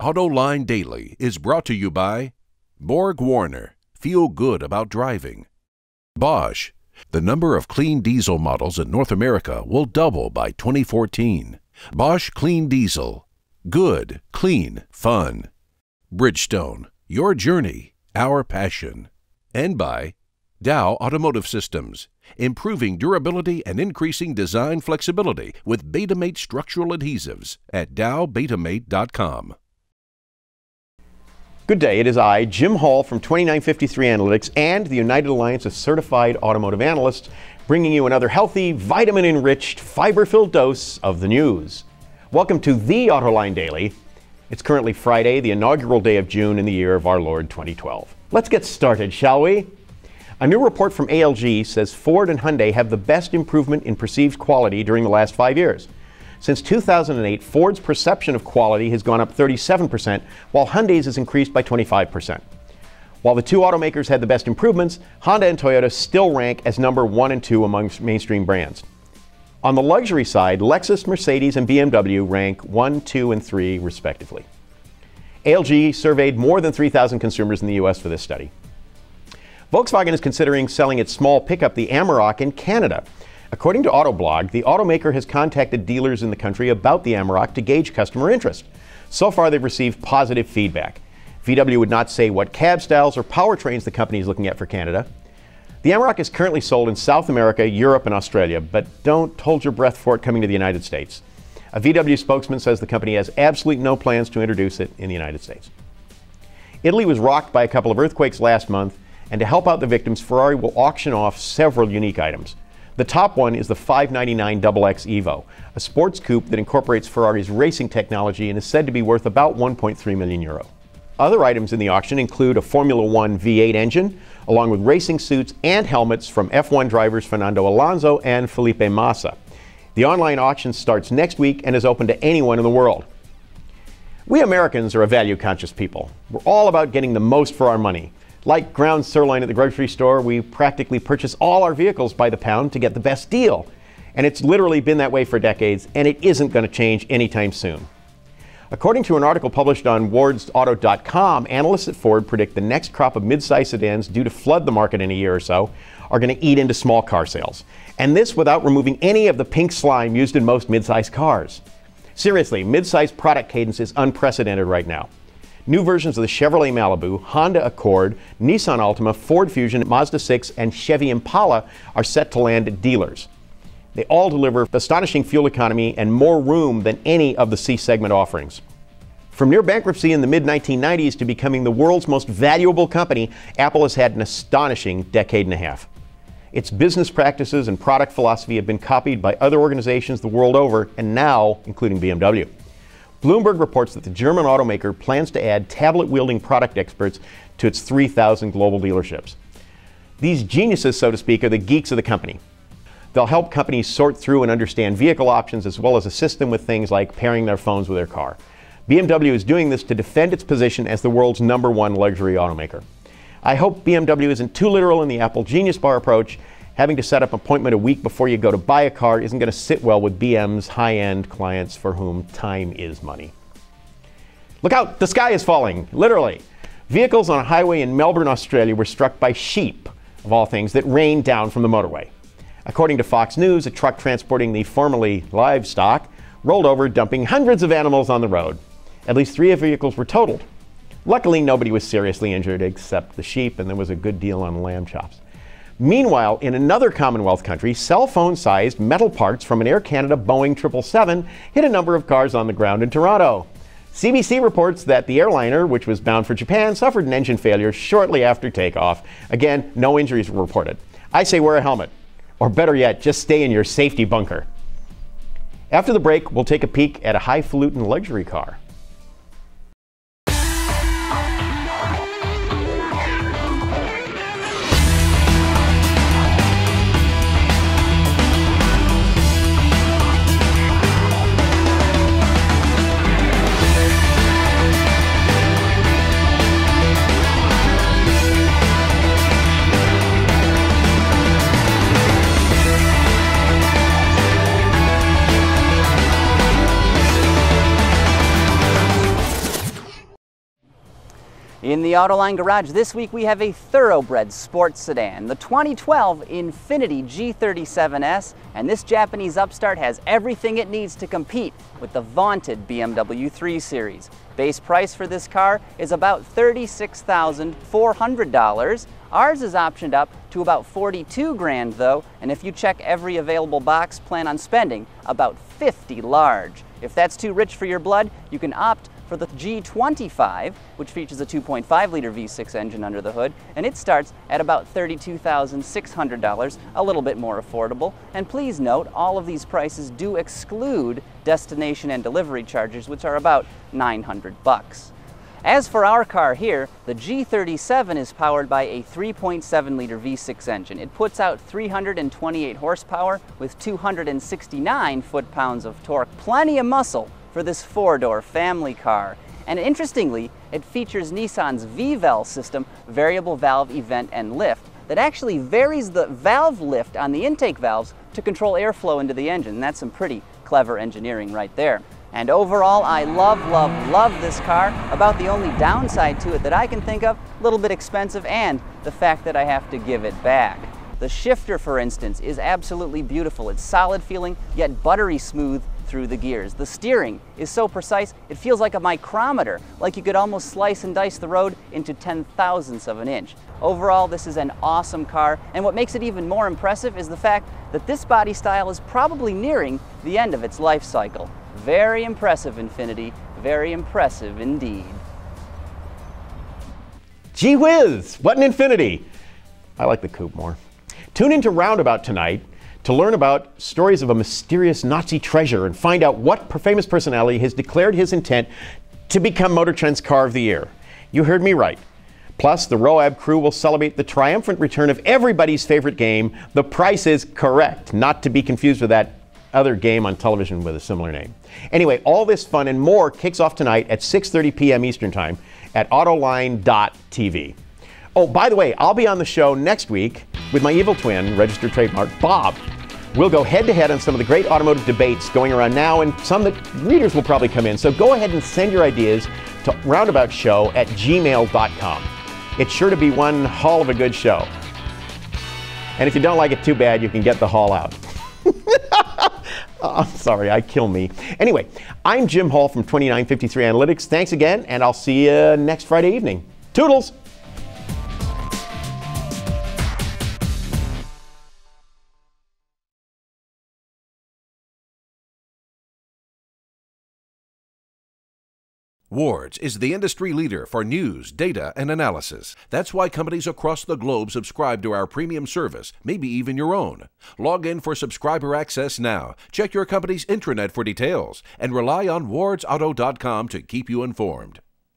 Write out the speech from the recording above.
Autoline Daily is brought to you by Borg Warner. Feel good about driving. Bosch. The number of clean diesel models in North America will double by 2014. Bosch Clean Diesel. Good, clean, fun. Bridgestone. Your journey, our passion. And by Dow Automotive Systems. Improving durability and increasing design flexibility with Betamate structural adhesives at dowbetamate.com. Good day, it is I, Jim Hall from 2953 Analytics and the United Alliance of Certified Automotive Analysts, bringing you another healthy, vitamin-enriched, fiber-filled dose of the news. Welcome to the Autoline Daily. It's currently Friday, the inaugural day of June in the year of our Lord 2012. Let's get started, shall we? A new report from ALG says Ford and Hyundai have the best improvement in perceived quality during the last 5 years. Since 2008, Ford's perception of quality has gone up 37%, while Hyundai's has increased by 25%. While the two automakers had the best improvements, Honda and Toyota still rank as number 1 and 2 among mainstream brands. On the luxury side, Lexus, Mercedes, and BMW rank 1, 2, and 3, respectively. ALG surveyed more than 3,000 consumers in the U.S. for this study. Volkswagen is considering selling its small pickup, the Amarok, in Canada. According to Autoblog, the automaker has contacted dealers in the country about the Amarok to gauge customer interest. So far, they've received positive feedback. VW would not say what cab styles or powertrains the company is looking at for Canada. The Amarok is currently sold in South America, Europe, and Australia, but don't hold your breath for it coming to the United States. A VW spokesman says the company has absolutely no plans to introduce it in the United States. Italy was rocked by a couple of earthquakes last month, and to help out the victims, Ferrari will auction off several unique items. The top one is the 599 XX Evo, a sports coupe that incorporates Ferrari's racing technology and is said to be worth about 1.3 million euro. Other items in the auction include a Formula One V8 engine, along with racing suits and helmets from F1 drivers Fernando Alonso and Felipe Massa. The online auction starts next week and is open to anyone in the world. We Americans are a value-conscious people. We're all about getting the most for our money. Like ground sirloin at the grocery store, we practically purchase all our vehicles by the pound to get the best deal. And it's literally been that way for decades, and it isn't going to change anytime soon. According to an article published on wardsauto.com, analysts at Ford predict the next crop of midsize sedans due to flood the market in a year or so are going to eat into small car sales. And this without removing any of the pink slime used in most midsize cars. Seriously, midsize product cadence is unprecedented right now. New versions of the Chevrolet Malibu, Honda Accord, Nissan Altima, Ford Fusion, Mazda 6, and Chevy Impala are set to land at dealers. They all deliver astonishing fuel economy and more room than any of the C-segment offerings. From near bankruptcy in the mid-1990s to becoming the world's most valuable company, Apple has had an astonishing decade and a half. Its business practices and product philosophy have been copied by other organizations the world over, and now including BMW. Bloomberg reports that the German automaker plans to add tablet-wielding product experts to its 3,000 global dealerships. These geniuses, so to speak, are the geeks of the company. They'll help companies sort through and understand vehicle options as well as assist them with things like pairing their phones with their car. BMW is doing this to defend its position as the world's #1 luxury automaker. I hope BMW isn't too literal in the Apple Genius Bar approach. Having to set up an appointment a week before you go to buy a car isn't going to sit well with BM's high-end clients for whom time is money. Look out, the sky is falling, literally. Vehicles on a highway in Melbourne, Australia were struck by sheep, of all things, that rained down from the motorway. According to Fox News, a truck transporting the formerly livestock rolled over, dumping hundreds of animals on the road. At least 3 vehicles were totaled. Luckily, nobody was seriously injured except the sheep, and there was a good deal on lamb chops. Meanwhile, in another Commonwealth country, cell phone-sized metal parts from an Air Canada Boeing 777 hit a number of cars on the ground in Toronto. CBC reports that the airliner, which was bound for Japan, suffered an engine failure shortly after takeoff. Again, no injuries were reported. I say wear a helmet. Or better yet, just stay in your safety bunker. After the break, we'll take a peek at a highfalutin luxury car. In the Autoline Garage this week we have a thoroughbred sports sedan, the 2012 Infiniti G37S, and this Japanese upstart has everything it needs to compete with the vaunted BMW 3 Series. Base price for this car is about $36,400. Ours is optioned up to about $42,000 though, and if you check every available box, plan on spending about $50,000 large. If that's too rich for your blood, you can opt for the G25, which features a 2.5-liter V6 engine under the hood, and it starts at about $32,600, a little bit more affordable. And please note, all of these prices do exclude destination and delivery charges, which are about $900. As for our car here, the G37 is powered by a 3.7-liter V6 engine. It puts out 328 horsepower with 269 foot-pounds of torque. Plenty of muscle for this four-door family car. And interestingly, it features Nissan's V-Vel system, variable valve event and lift, that actually varies the valve lift on the intake valves to control airflow into the engine. And that's some pretty clever engineering right there. And overall, I love this car. About the only downside to it that I can think of, a little bit expensive, and the fact that I have to give it back. The shifter, for instance, is absolutely beautiful. It's solid feeling, yet buttery smooth through the gears. The steering is so precise, it feels like a micrometer, like you could almost slice and dice the road into 10,000ths of an inch. Overall, this is an awesome car, and what makes it even more impressive is the fact that this body style is probably nearing the end of its life cycle. Very impressive, Infiniti. Very impressive indeed. Gee whiz, what an Infiniti! I like the coupe more. Tune into Roundabout tonight to learn about stories of a mysterious Nazi treasure and find out what famous personality has declared his intent to become Motor Trend's Car of the Year. You heard me right. Plus, the Roab crew will celebrate the triumphant return of everybody's favorite game, The Price is Correct, not to be confused with that other game on television with a similar name. Anyway, all this fun and more kicks off tonight at 6:30 p.m. Eastern Time at Autoline.tv. Oh, by the way, I'll be on the show next week with my evil twin, registered trademark, Bob. We'll go head-to-head on some of the great automotive debates going around now, and some that readers will probably come in. So go ahead and send your ideas to roundaboutshow@gmail.com. It's sure to be one hell of a good show. And if you don't like it too bad, you can get the haul out. I'm sorry, I kill me. Anyway, I'm Jim Hall from 2953 Analytics. Thanks again, and I'll see you next Friday evening. Toodles! Wards is the industry leader for news, data, and analysis. That's why companies across the globe subscribe to our premium service, maybe even your own. Log in for subscriber access now. Check your company's intranet for details, and rely on wardsauto.com to keep you informed.